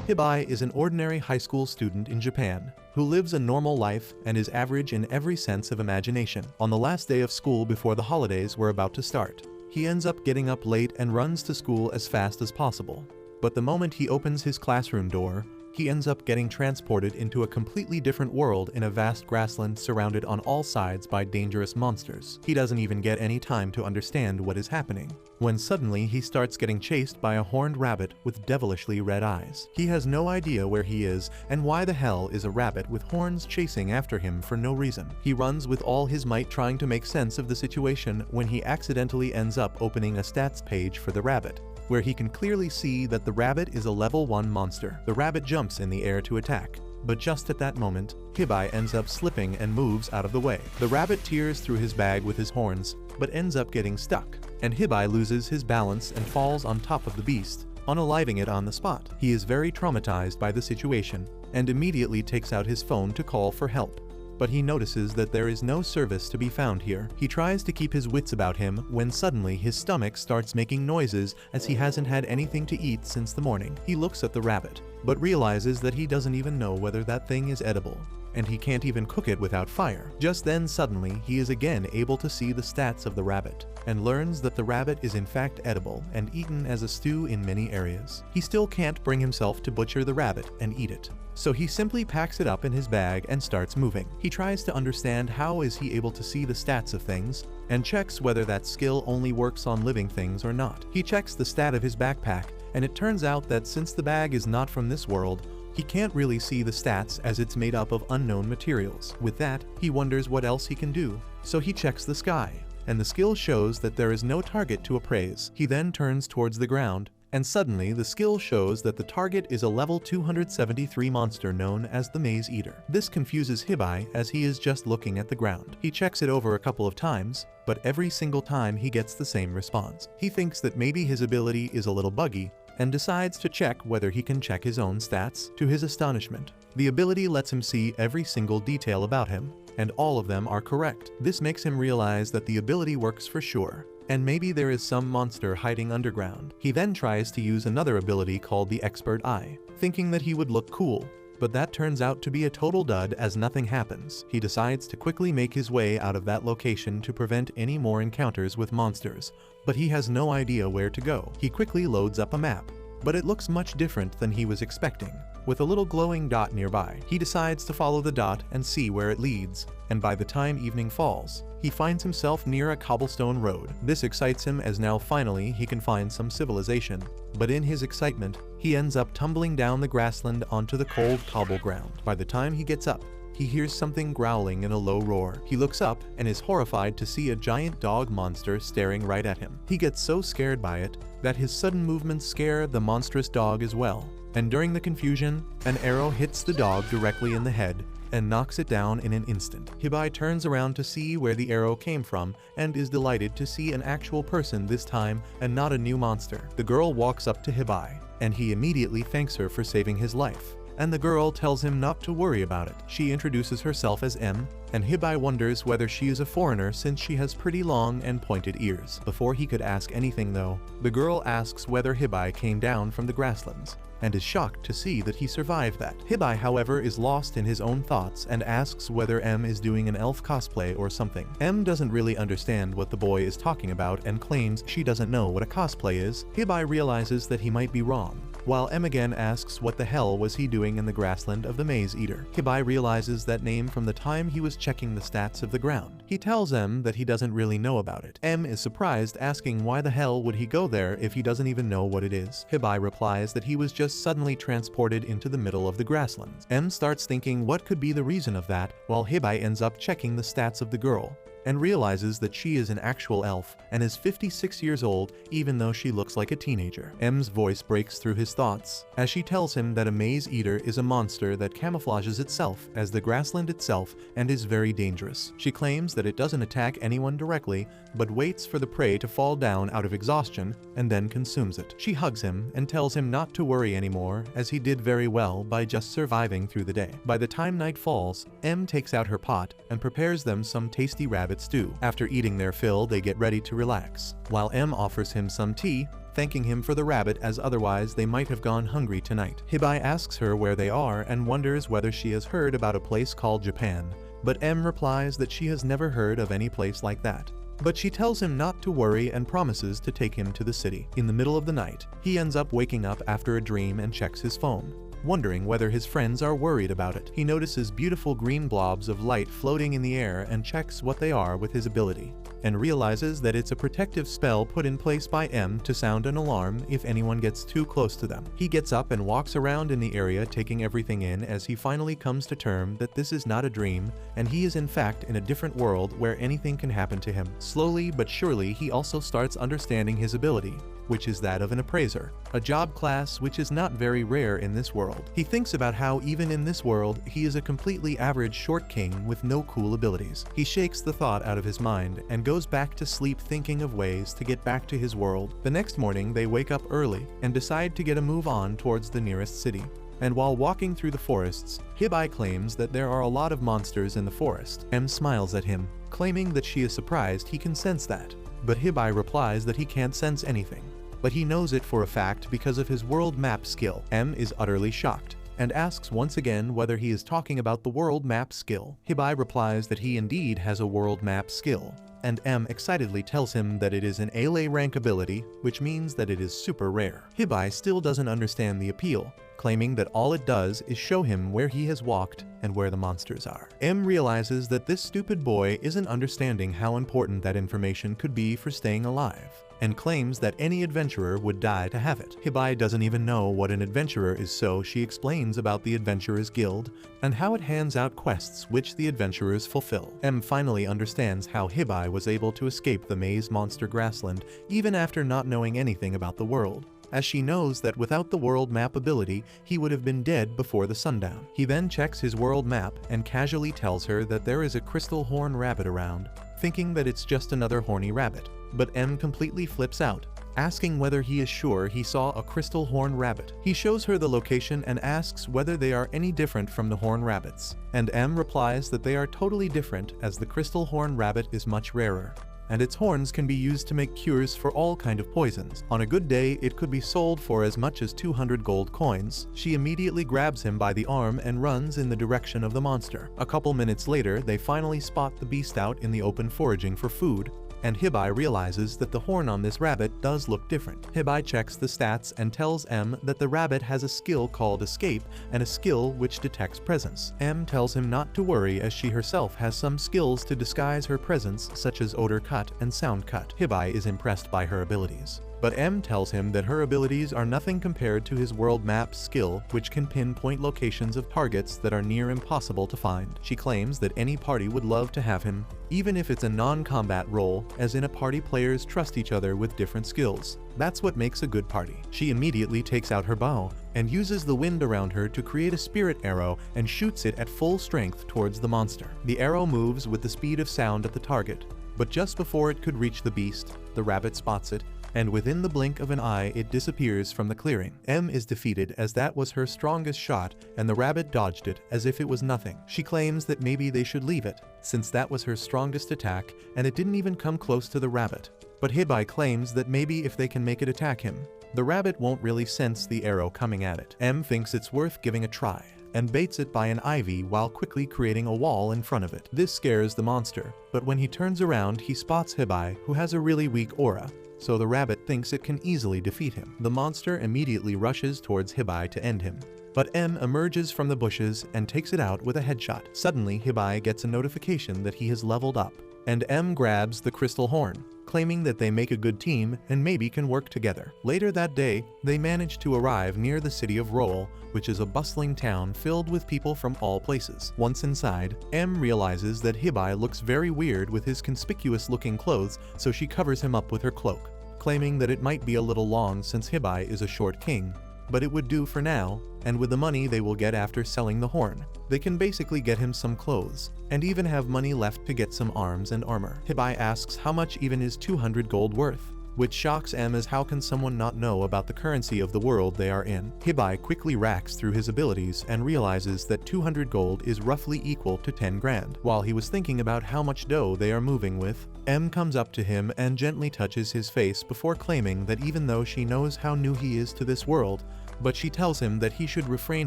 Hibiki is an ordinary high school student in Japan who lives a normal life and is average in every sense of imagination. On the last day of school before the holidays were about to start, he ends up getting up late and runs to school as fast as possible. But the moment he opens his classroom door, he ends up getting transported into a completely different world in a vast grassland surrounded on all sides by dangerous monsters. He doesn't even get any time to understand what is happening, when suddenly he starts getting chased by a horned rabbit with devilishly red eyes. He has no idea where he is and why the hell is a rabbit with horns chasing after him for no reason. He runs with all his might trying to make sense of the situation when he accidentally ends up opening a stats page for the rabbit, where he can clearly see that the rabbit is a level 1 monster. The rabbit jumps in the air to attack, but just at that moment, Hibiki ends up slipping and moves out of the way. The rabbit tears through his bag with his horns, but ends up getting stuck, and Hibiki loses his balance and falls on top of the beast, unaliving it on the spot. He is very traumatized by the situation, and immediately takes out his phone to call for help. But he notices that there is no service to be found here. He tries to keep his wits about him when suddenly his stomach starts making noises as he hasn't had anything to eat since the morning. He looks at the rabbit, but realizes that he doesn't even know whether that thing is edible, and he can't even cook it without fire. Just then suddenly he is again able to see the stats of the rabbit, and learns that the rabbit is in fact edible and eaten as a stew in many areas. He still can't bring himself to butcher the rabbit and eat it, so he simply packs it up in his bag and starts moving. He tries to understand how is he able to see the stats of things, and checks whether that skill only works on living things or not. He checks the stat of his backpack, and it turns out that since the bag is not from this world, he can't really see the stats as it's made up of unknown materials. With that, he wonders what else he can do, so he checks the sky, and the skill shows that there is no target to appraise. He then turns towards the ground, and suddenly the skill shows that the target is a level 273 monster known as the Maze Eater. This confuses Hibiki as he is just looking at the ground. He checks it over a couple of times, but every single time he gets the same response. He thinks that maybe his ability is a little buggy, and decides to check whether he can check his own stats. To his astonishment, the ability lets him see every single detail about him, and all of them are correct. This makes him realize that the ability works for sure, and maybe there is some monster hiding underground. He then tries to use another ability called the Expert Eye, thinking that he would look cool, but that turns out to be a total dud as nothing happens. He decides to quickly make his way out of that location to prevent any more encounters with monsters, but he has no idea where to go. He quickly loads up a map, but it looks much different than he was expecting, with a little glowing dot nearby. He decides to follow the dot and see where it leads, and by the time evening falls, he finds himself near a cobblestone road. This excites him as now finally he can find some civilization, but in his excitement, he ends up tumbling down the grassland onto the cold cobble ground. By the time he gets up, he hears something growling in a low roar. He looks up and is horrified to see a giant dog monster staring right at him. He gets so scared by it that his sudden movements scare the monstrous dog as well, and during the confusion, an arrow hits the dog directly in the head and knocks it down in an instant. Hibiki turns around to see where the arrow came from and is delighted to see an actual person this time and not a new monster. The girl walks up to Hibiki, and he immediately thanks her for saving his life, and the girl tells him not to worry about it. She introduces herself as M, and Hibiki wonders whether she is a foreigner since she has pretty long and pointed ears. Before he could ask anything though, the girl asks whether Hibiki came down from the grasslands, and is shocked to see that he survived that. Hibiki, however, is lost in his own thoughts and asks whether M is doing an elf cosplay or something. M doesn't really understand what the boy is talking about and claims she doesn't know what a cosplay is. Hibiki realizes that he might be wrong, while M again asks what the hell was he doing in the grassland of the Maze Eater. Hibiki realizes that name from the time he was checking the stats of the ground. He tells M that he doesn't really know about it. M is surprised, asking why the hell would he go there if he doesn't even know what it is. Hibiki replies that he was just suddenly transported into the middle of the grasslands. M starts thinking what could be the reason of that, while Hibiki ends up checking the stats of the girl, and realizes that she is an actual elf and is 56 years old even though she looks like a teenager. M's voice breaks through his thoughts as she tells him that a maze eater is a monster that camouflages itself as the grassland itself and is very dangerous. She claims that it doesn't attack anyone directly, but waits for the prey to fall down out of exhaustion and then consumes it. She hugs him and tells him not to worry anymore as he did very well by just surviving through the day. By the time night falls, M takes out her pot and prepares them some tasty rabbit stew. After eating their fill, they get ready to relax, while M offers him some tea, thanking him for the rabbit as otherwise they might have gone hungry tonight. Hibiki asks her where they are and wonders whether she has heard about a place called Japan, but M replies that she has never heard of any place like that. But she tells him not to worry and promises to take him to the city. In the middle of the night, he ends up waking up after a dream and checks his phone, wondering whether his friends are worried about it. He notices beautiful green blobs of light floating in the air and checks what they are with his ability, and realizes that it's a protective spell put in place by M to sound an alarm if anyone gets too close to them. He gets up and walks around in the area, taking everything in as he finally comes to terms that this is not a dream and he is in fact in a different world where anything can happen to him. Slowly but surely he also starts understanding his ability, which is that of an appraiser, a job class which is not very rare in this world. He thinks about how even in this world he is a completely average short king with no cool abilities. He shakes the thought out of his mind and goes back to sleep thinking of ways to get back to his world. The next morning they wake up early and decide to get a move on towards the nearest city. And while walking through the forests, Hibiki claims that there are a lot of monsters in the forest. M smiles at him, claiming that she is surprised he can sense that. But Hibiki replies that he can't sense anything, but he knows it for a fact because of his world map skill. M is utterly shocked and asks once again whether he is talking about the world map skill. Hibiki replies that he indeed has a world map skill, and M excitedly tells him that it is an A rank ability, which means that it is super rare. Hibiki still doesn't understand the appeal, claiming that all it does is show him where he has walked and where the monsters are. M realizes that this stupid boy isn't understanding how important that information could be for staying alive, and claims that any adventurer would die to have it. Hibiki doesn't even know what an adventurer is, so she explains about the Adventurers Guild and how it hands out quests which the adventurers fulfill. M finally understands how Hibiki was able to escape the maze monster grassland even after not knowing anything about the world, as she knows that without the world map ability, he would have been dead before the sundown. He then checks his world map and casually tells her that there is a crystal horn rabbit around, thinking that it's just another horny rabbit. But M completely flips out, asking whether he is sure he saw a crystal horn rabbit. He shows her the location and asks whether they are any different from the horn rabbits, and M replies that they are totally different as the crystal horn rabbit is much rarer, and its horns can be used to make cures for all kind of poisons. On a good day, it could be sold for as much as 200 gold coins. She immediately grabs him by the arm and runs in the direction of the monster. A couple minutes later, they finally spot the beast out in the open foraging for food, and Hibiki realizes that the horn on this rabbit does look different. Hibiki checks the stats and tells M that the rabbit has a skill called Escape and a skill which detects presence. M tells him not to worry as she herself has some skills to disguise her presence, such as odor cut and sound cut. Hibiki is impressed by her abilities, but M tells him that her abilities are nothing compared to his world map skill, which can pinpoint locations of targets that are near impossible to find. She claims that any party would love to have him, even if it's a non-combat role, as in a party players trust each other with different skills. That's what makes a good party. She immediately takes out her bow and uses the wind around her to create a spirit arrow and shoots it at full strength towards the monster. The arrow moves with the speed of sound at the target, but just before it could reach the beast, the rabbit spots it, and within the blink of an eye it disappears from the clearing. M is defeated as that was her strongest shot and the rabbit dodged it as if it was nothing. She claims that maybe they should leave it, since that was her strongest attack and it didn't even come close to the rabbit. But Hibiki claims that maybe if they can make it attack him, the rabbit won't really sense the arrow coming at it. M thinks it's worth giving a try, and baits it by an ivy while quickly creating a wall in front of it. This scares the monster, but when he turns around he spots Hibiki, who has a really weak aura, so the rabbit thinks it can easily defeat him. The monster immediately rushes towards Hibiki to end him, but M emerges from the bushes and takes it out with a headshot. Suddenly Hibiki gets a notification that he has leveled up, and M grabs the crystal horn, claiming that they make a good team and maybe can work together. Later that day, they manage to arrive near the city of Roll, which is a bustling town filled with people from all places. Once inside, M realizes that Hibiki looks very weird with his conspicuous looking clothes, so she covers him up with her cloak, claiming that it might be a little long since Hibiki is a short king, but it would do for now, and with the money they will get after selling the horn, they can basically get him some clothes, and even have money left to get some arms and armor. Hibiki asks how much even is 200 gold worth, Which shocks M as how can someone not know about the currency of the world they are in. Hibiki quickly racks through his abilities and realizes that 200 gold is roughly equal to 10 grand. While he was thinking about how much dough they are moving with, M comes up to him and gently touches his face before claiming that even though she knows how new he is to this world, but she tells him that he should refrain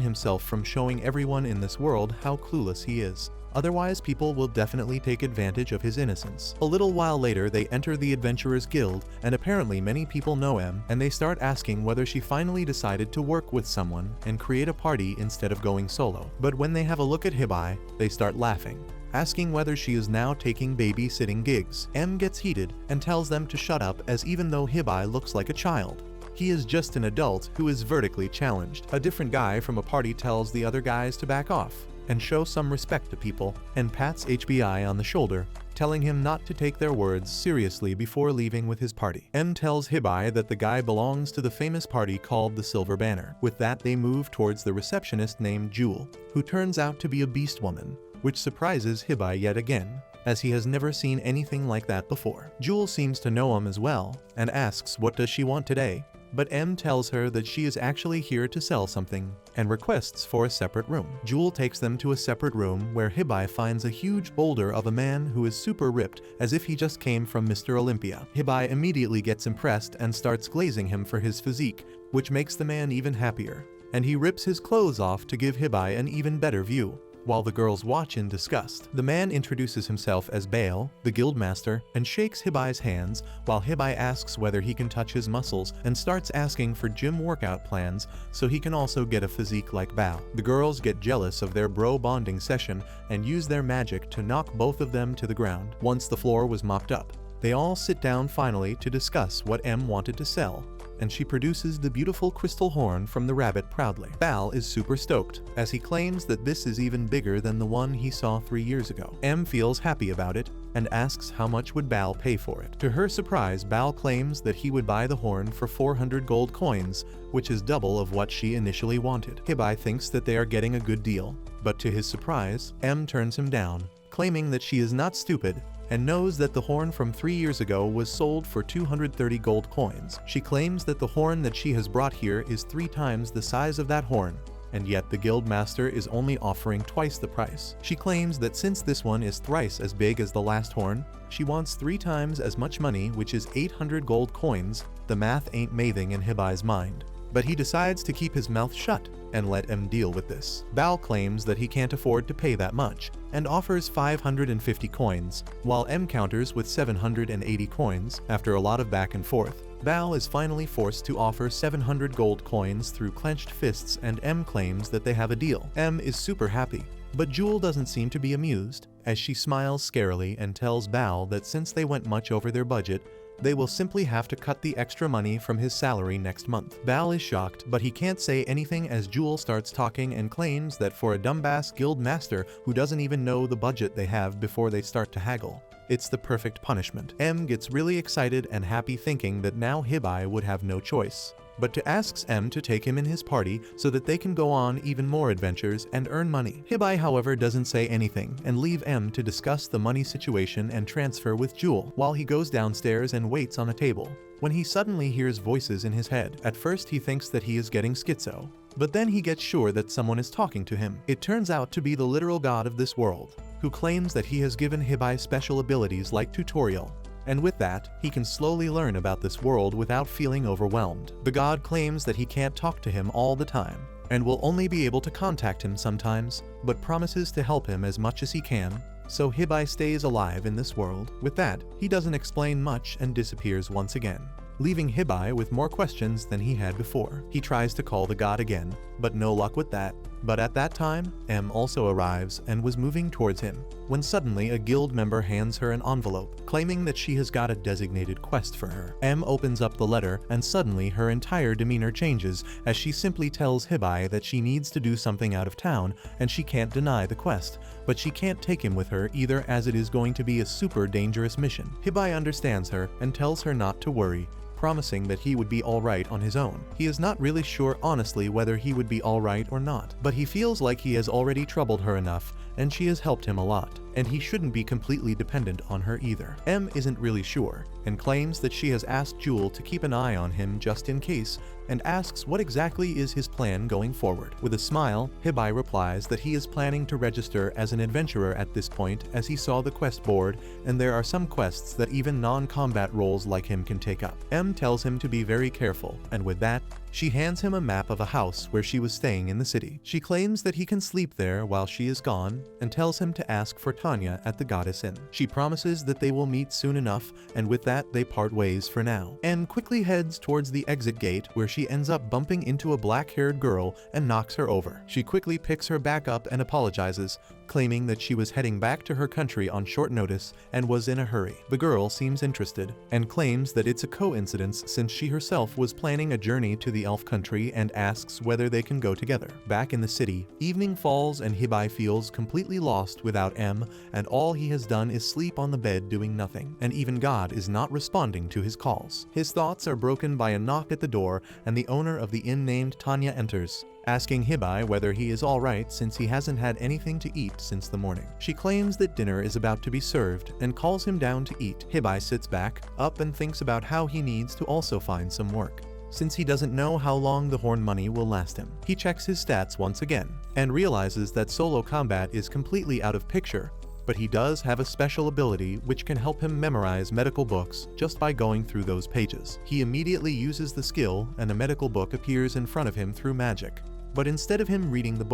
himself from showing everyone in this world how clueless he is. Otherwise, people will definitely take advantage of his innocence. A little while later, they enter the Adventurers Guild, and apparently many people know M, and they start asking whether she finally decided to work with someone and create a party instead of going solo. But when they have a look at Hibiki, they start laughing, asking whether she is now taking babysitting gigs. M gets heated and tells them to shut up, as even though Hibiki looks like a child, he is just an adult who is vertically challenged. A different guy from a party tells the other guys to back off and show some respect to people, and pats Hibiki on the shoulder, telling him not to take their words seriously before leaving with his party. M tells Hibiki that the guy belongs to the famous party called the Silver Banner. With that, they move towards the receptionist named Jewel, who turns out to be a beast woman, which surprises Hibiki yet again, as he has never seen anything like that before. Jewel seems to know him as well, and asks what does she want today, but M tells her that she is actually here to sell something, and requests for a separate room. Jewel takes them to a separate room where Hibiki finds a huge boulder of a man who is super ripped, as if he just came from Mr. Olympia. Hibiki immediately gets impressed and starts glazing him for his physique, which makes the man even happier, and he rips his clothes off to give Hibiki an even better view. While the girls watch in disgust, the man introduces himself as Baal, the guildmaster, and shakes Hibiki's hands while Hibiki asks whether he can touch his muscles and starts asking for gym workout plans so he can also get a physique like Baal. The girls get jealous of their bro bonding session and use their magic to knock both of them to the ground. Once the floor was mopped up, they all sit down finally to discuss what M wanted to sell, and she produces the beautiful crystal horn from the rabbit proudly. Baal is super stoked, as he claims that this is even bigger than the one he saw 3 years ago. M feels happy about it, and asks how much would Baal pay for it. To her surprise, Baal claims that he would buy the horn for 400 gold coins, which is double of what she initially wanted. Hibiki thinks that they are getting a good deal, but to his surprise, M turns him down, claiming that she is not stupid, and knows that the horn from 3 years ago was sold for 230 gold coins. She claims that the horn that she has brought here is 3 times the size of that horn, and yet the guildmaster is only offering twice the price. She claims that since this one is thrice as big as the last horn, she wants 3 times as much money, which is 800 gold coins. The math ain't mathing in Hibiki's mind, but he decides to keep his mouth shut and let M deal with this. Baal claims that he can't afford to pay that much, and offers 550 coins, while M counters with 780 coins. After a lot of back and forth, Baal is finally forced to offer 700 gold coins through clenched fists, and M claims that they have a deal. M is super happy, but Jewel doesn't seem to be amused, as she smiles scarily and tells Baal that since they went much over their budget, they will simply have to cut the extra money from his salary next month. Baal is shocked, but he can't say anything as Jewel starts talking and claims that for a dumbass guild master who doesn't even know the budget they have before they start to haggle, it's the perfect punishment. M gets really excited and happy, thinking that now Hibiki would have no choice but to asks M to take him in his party so that they can go on even more adventures and earn money. Hibiki, however, doesn't say anything and leave M to discuss the money situation and transfer with Jewel, while he goes downstairs and waits on a table, when he suddenly hears voices in his head. At first he thinks that he is getting schizo, but then he gets sure that someone is talking to him. It turns out to be the literal god of this world, who claims that he has given Hibiki special abilities like tutorial, and with that, he can slowly learn about this world without feeling overwhelmed. The god claims that he can't talk to him all the time, and will only be able to contact him sometimes, but promises to help him as much as he can, so Hibiki stays alive in this world. With that, he doesn't explain much and disappears once again, leaving Hibiki with more questions than he had before. He tries to call the god again, but no luck with that. But at that time, M also arrives and was moving towards him, when suddenly a guild member hands her an envelope, claiming that she has got a designated quest for her. M opens up the letter, and suddenly her entire demeanor changes as she simply tells Hibiki that she needs to do something out of town and she can't deny the quest, but she can't take him with her either, as it is going to be a super dangerous mission. Hibiki understands her and tells her not to worry, promising that he would be alright on his own. He is not really sure honestly whether he would be alright or not, but he feels like he has already troubled her enough, and she has helped him a lot, and he shouldn't be completely dependent on her either. M isn't really sure, and claims that she has asked Jewel to keep an eye on him just in case, and asks what exactly is his plan going forward. With a smile, Hibiki replies that he is planning to register as an adventurer at this point, as he saw the quest board, and there are some quests that even non-combat roles like him can take up. M tells him to be very careful, and with that, she hands him a map of a house where she was staying in the city. She claims that he can sleep there while she is gone, and tells him to ask for Tanya at the Goddess Inn. She promises that they will meet soon enough, and with that they part ways for now. Anne quickly heads towards the exit gate, where she ends up bumping into a black-haired girl and knocks her over. She quickly picks her back up and apologizes, claiming that she was heading back to her country on short notice and was in a hurry. The girl seems interested, and claims that it's a coincidence since she herself was planning a journey to the elf country, and asks whether they can go together. Back in the city, evening falls and Hibiki feels completely lost without M, and all he has done is sleep on the bed doing nothing, and even God is not responding to his calls. His thoughts are broken by a knock at the door, and the owner of the inn named Tanya enters, asking Hibiki whether he is alright since he hasn't had anything to eat since the morning. She claims that dinner is about to be served and calls him down to eat. Hibiki sits back, up, and thinks about how he needs to also find some work, since he doesn't know how long the horn money will last him. He checks his stats once again, and realizes that solo combat is completely out of picture, but he does have a special ability which can help him memorize medical books just by going through those pages. He immediately uses the skill, and a medical book appears in front of him through magic. But instead of him reading the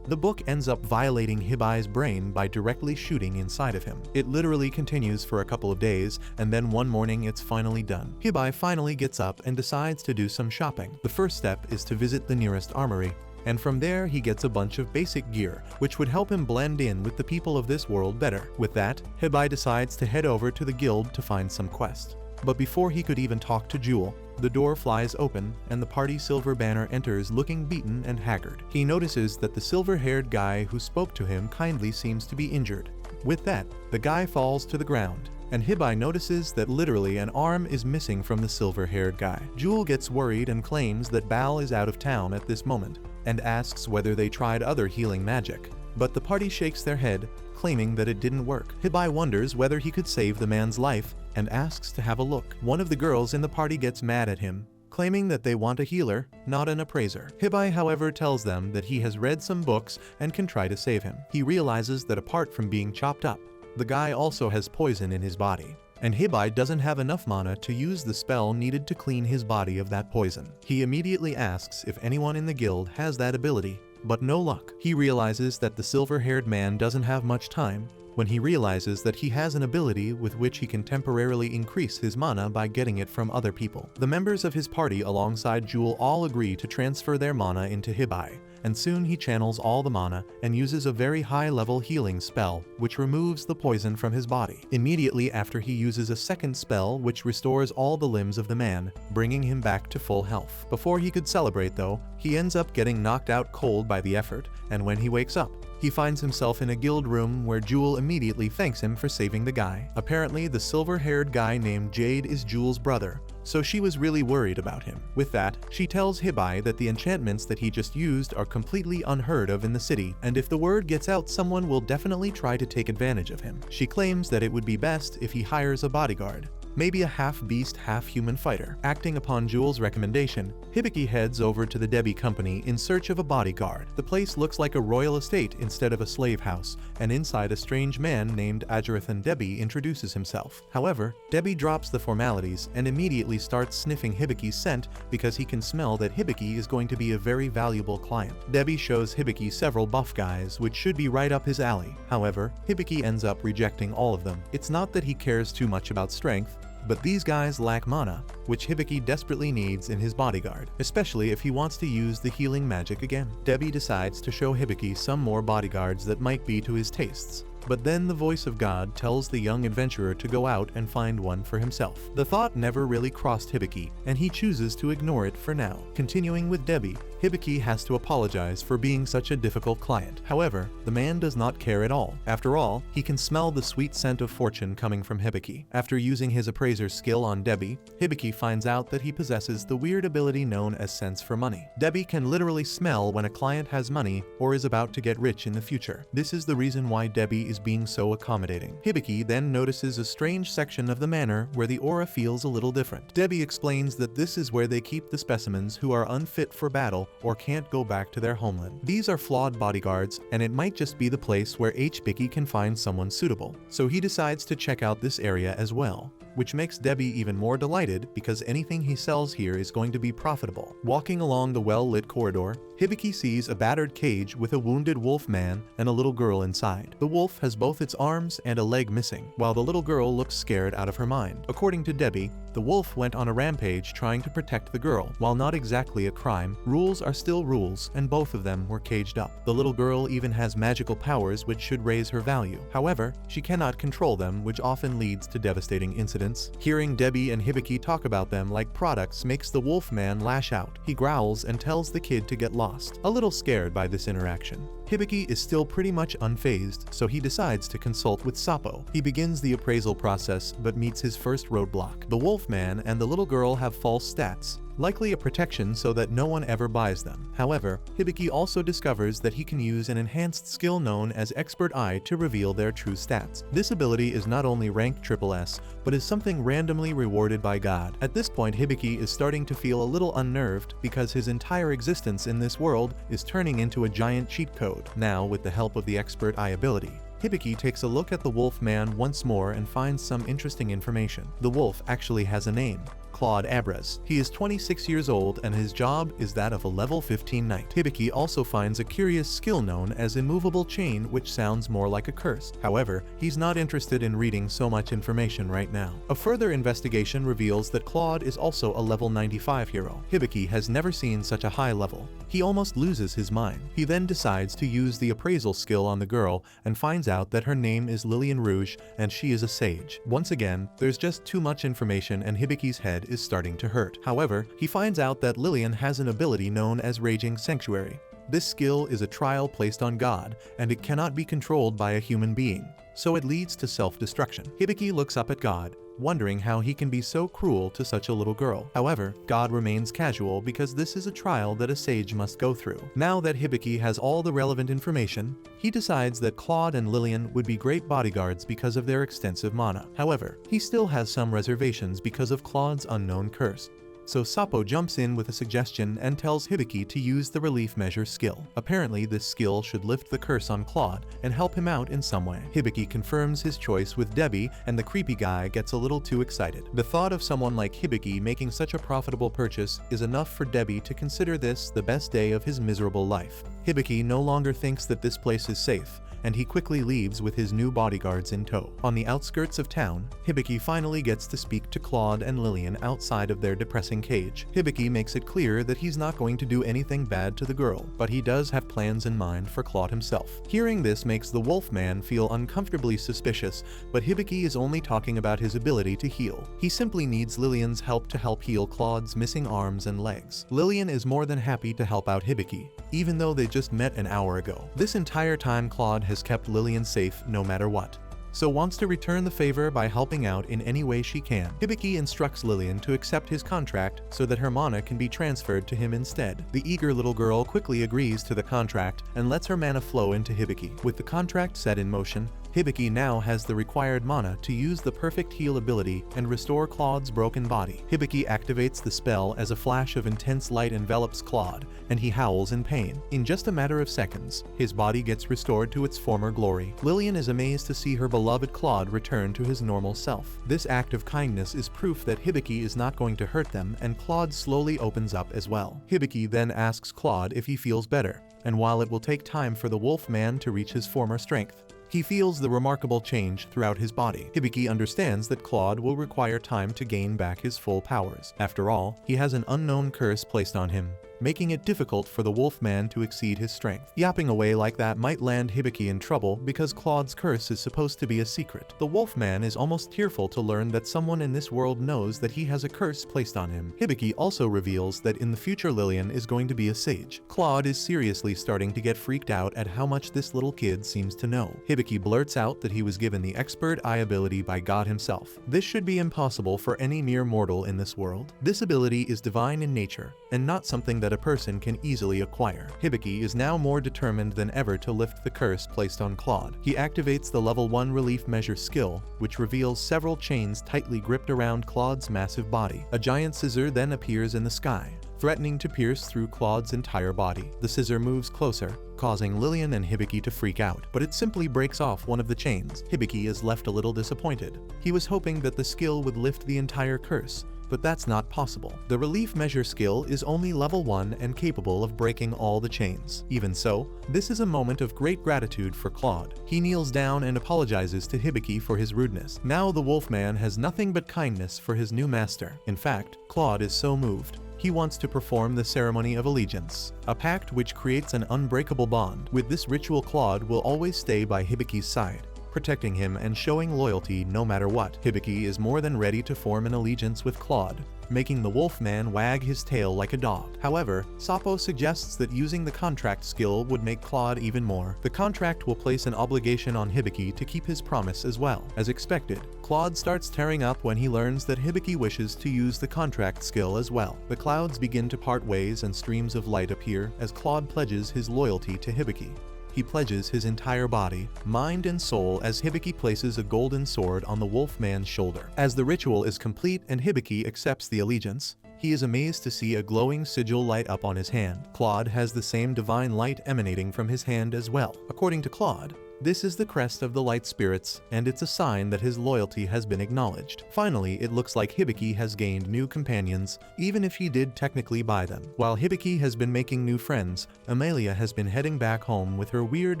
book ends up violating Hibiki's brain by directly shooting inside of him. It literally continues for a couple of days, and then one morning it's finally done. Hibiki finally gets up and decides to do some shopping. The first step is to visit the nearest armory, and from there he gets a bunch of basic gear, which would help him blend in with the people of this world better. With that, Hibiki decides to head over to the guild to find some quest. But before he could even talk to Jewel, the door flies open, and the party silver banner enters looking beaten and haggard. He notices that the silver-haired guy who spoke to him kindly seems to be injured. With that, the guy falls to the ground, and Hibiki notices that literally an arm is missing from the silver-haired guy. Jewel gets worried and claims that Bal is out of town at this moment, and asks whether they tried other healing magic. But the party shakes their head, claiming that it didn't work. Hibiki wonders whether he could save the man's life, and asks to have a look. One of the girls in the party gets mad at him, claiming that they want a healer, not an appraiser. Hibiki, however, tells them that he has read some books and can try to save him. He realizes that apart from being chopped up, the guy also has poison in his body, and Hibiki doesn't have enough mana to use the spell needed to clean his body of that poison. He immediately asks if anyone in the guild has that ability, but no luck. He realizes that the silver-haired man doesn't have much time, when he realizes that he has an ability with which he can temporarily increase his mana by getting it from other people. The members of his party alongside Jewel all agree to transfer their mana into Hibiki, and soon he channels all the mana and uses a very high-level healing spell which removes the poison from his body. Immediately after, he uses a second spell which restores all the limbs of the man, bringing him back to full health. Before he could celebrate though, he ends up getting knocked out cold by the effort, and when he wakes up, he finds himself in a guild room where Jewel immediately thanks him for saving the guy. Apparently, the silver-haired guy named Jade is Jewel's brother, so she was really worried about him. With that, she tells Hibiki that the enchantments that he just used are completely unheard of in the city, and if the word gets out, someone will definitely try to take advantage of him. She claims that it would be best if he hires a bodyguard, maybe a half-beast, half-human fighter. Acting upon Jewel's recommendation, Hibiki heads over to the Debbie company in search of a bodyguard. The place looks like a royal estate instead of a slave house, and inside a strange man named Ajarathan Debbie introduces himself. However, Debbie drops the formalities and immediately starts sniffing Hibiki's scent because he can smell that Hibiki is going to be a very valuable client. Debbie shows Hibiki several buff guys which should be right up his alley. However, Hibiki ends up rejecting all of them. It's not that he cares too much about strength, but these guys lack mana, which Hibiki desperately needs in his bodyguard, especially if he wants to use the healing magic again. Debbie decides to show Hibiki some more bodyguards that might be to his tastes, but then the voice of God tells the young adventurer to go out and find one for himself. The thought never really crossed Hibiki, and he chooses to ignore it for now. Continuing with Debbie, Hibiki has to apologize for being such a difficult client. However, the man does not care at all. After all, he can smell the sweet scent of fortune coming from Hibiki. After using his appraiser's skill on Debbie, Hibiki finds out that he possesses the weird ability known as sense for money. Debbie can literally smell when a client has money or is about to get rich in the future. This is the reason why Debbie is being so accommodating. Hibiki then notices a strange section of the manor where the aura feels a little different. Debbie explains that this is where they keep the specimens who are unfit for battle or can't go back to their homeland. These are flawed bodyguards, and it might just be the place where Hibiki can find someone suitable. So he decides to check out this area as well, which makes Debbie even more delighted because anything he sells here is going to be profitable. Walking along the well-lit corridor, Hibiki sees a battered cage with a wounded wolf man and a little girl inside. The wolf has both its arms and a leg missing, while the little girl looks scared out of her mind. According to Debbie, the wolf went on a rampage trying to protect the girl. While not exactly a crime, rules are still rules, and both of them were caged up. The little girl even has magical powers which should raise her value. However, she cannot control them, which often leads to devastating incidents. Hearing Debbie and Hibiki talk about them like products makes the wolf man lash out. He growls and tells the kid to get lost. A little scared by this interaction, Hibiki is still pretty much unfazed, so he decides to consult with Sapo. He begins the appraisal process but meets his first roadblock. The wolf man and the little girl have false stats, likely a protection so that no one ever buys them. However, Hibiki also discovers that he can use an enhanced skill known as Expert Eye to reveal their true stats. This ability is not only rank SSS, but is something randomly rewarded by God. At this point, Hibiki is starting to feel a little unnerved because his entire existence in this world is turning into a giant cheat code. Now, with the help of the Expert Eye ability, Hibiki takes a look at the wolf man once more and finds some interesting information. The wolf actually has a name: Claude Abres. He is 26 years old and his job is that of a level 15 knight. Hibiki also finds a curious skill known as immovable chain, which sounds more like a curse. However, he's not interested in reading so much information right now. A further investigation reveals that Claude is also a level 95 hero. Hibiki has never seen such a high level. He almost loses his mind. He then decides to use the appraisal skill on the girl and finds out that her name is Lillian Rouge and she is a sage. Once again, there's just too much information and Hibiki's head is starting to hurt. However, he finds out that Lillian has an ability known as Raging Sanctuary. This skill is a trial placed on God, and it cannot be controlled by a human being, so it leads to self-destruction. Hibiki looks up at God, wondering how he can be so cruel to such a little girl. However, God remains casual because this is a trial that a sage must go through. Now that Hibiki has all the relevant information, he decides that Claude and Lillian would be great bodyguards because of their extensive mana. However, he still has some reservations because of Claude's unknown curse. So Sapo jumps in with a suggestion and tells Hibiki to use the relief measure skill. Apparently, this skill should lift the curse on Claude and help him out in some way. Hibiki confirms his choice with Debbie, and the creepy guy gets a little too excited. The thought of someone like Hibiki making such a profitable purchase is enough for Debbie to consider this the best day of his miserable life. Hibiki no longer thinks that this place is safe, and he quickly leaves with his new bodyguards in tow. On the outskirts of town, Hibiki finally gets to speak to Claude and Lillian outside of their depressing cage. Hibiki makes it clear that he's not going to do anything bad to the girl, but he does have plans in mind for Claude himself. Hearing this makes the wolf man feel uncomfortably suspicious, but Hibiki is only talking about his ability to heal. He simply needs Lillian's help to help heal Claude's missing arms and legs. Lillian is more than happy to help out Hibiki, even though they just met an hour ago. This entire time Claude has kept Lillian safe no matter what, so wants to return the favor by helping out in any way she can. Hibiki instructs Lillian to accept his contract so that her mana can be transferred to him instead. The eager little girl quickly agrees to the contract and lets her mana flow into Hibiki. With the contract set in motion, Hibiki now has the required mana to use the perfect heal ability and restore Claude's broken body. Hibiki activates the spell as a flash of intense light envelops Claude, and he howls in pain. In just a matter of seconds, his body gets restored to its former glory. Lillian is amazed to see her beloved Claude return to his normal self. This act of kindness is proof that Hibiki is not going to hurt them, and Claude slowly opens up as well. Hibiki then asks Claude if he feels better, and while it will take time for the wolf man to reach his former strength, he feels the remarkable change throughout his body. Hibiki understands that Claude will require time to gain back his full powers. After all, he has an unknown curse placed on him, making it difficult for the wolfman to exceed his strength. Yapping away like that might land Hibiki in trouble because Claude's curse is supposed to be a secret. The wolfman is almost tearful to learn that someone in this world knows that he has a curse placed on him. Hibiki also reveals that in the future Lillian is going to be a sage. Claude is seriously starting to get freaked out at how much this little kid seems to know. Hibiki blurts out that he was given the expert eye ability by God himself. This should be impossible for any mere mortal in this world. This ability is divine in nature, and not something that a person can easily acquire. Hibiki is now more determined than ever to lift the curse placed on Claude. He activates the level 1 relief measure skill, which reveals several chains tightly gripped around Claude's massive body. A giant scissor then appears in the sky, threatening to pierce through Claude's entire body. The scissor moves closer, causing Lillian and Hibiki to freak out, but it simply breaks off one of the chains. Hibiki is left a little disappointed. He was hoping that the skill would lift the entire curse, but that's not possible. The relief measure skill is only level 1 and capable of breaking all the chains. Even so, this is a moment of great gratitude for Claude. He kneels down and apologizes to Hibiki for his rudeness. Now the wolfman has nothing but kindness for his new master. In fact, Claude is so moved, he wants to perform the ceremony of allegiance, a pact which creates an unbreakable bond. With this ritual, Claude will always stay by Hibiki's side, protecting him and showing loyalty no matter what. Hibiki is more than ready to form an allegiance with Claude, making the wolfman wag his tail like a dog. However, Sapo suggests that using the contract skill would make Claude even more. The contract will place an obligation on Hibiki to keep his promise as well. As expected, Claude starts tearing up when he learns that Hibiki wishes to use the contract skill as well. The clouds begin to part ways and streams of light appear as Claude pledges his loyalty to Hibiki. He pledges his entire body, mind and soul as Hibiki places a golden sword on the wolfman's shoulder. As the ritual is complete and Hibiki accepts the allegiance, he is amazed to see a glowing sigil light up on his hand. Claude has the same divine light emanating from his hand as well. According to Claude, this is the crest of the light spirits, and it's a sign that his loyalty has been acknowledged. Finally, it looks like Hibiki has gained new companions, even if he did technically buy them. While Hibiki has been making new friends, Amelia has been heading back home with her weird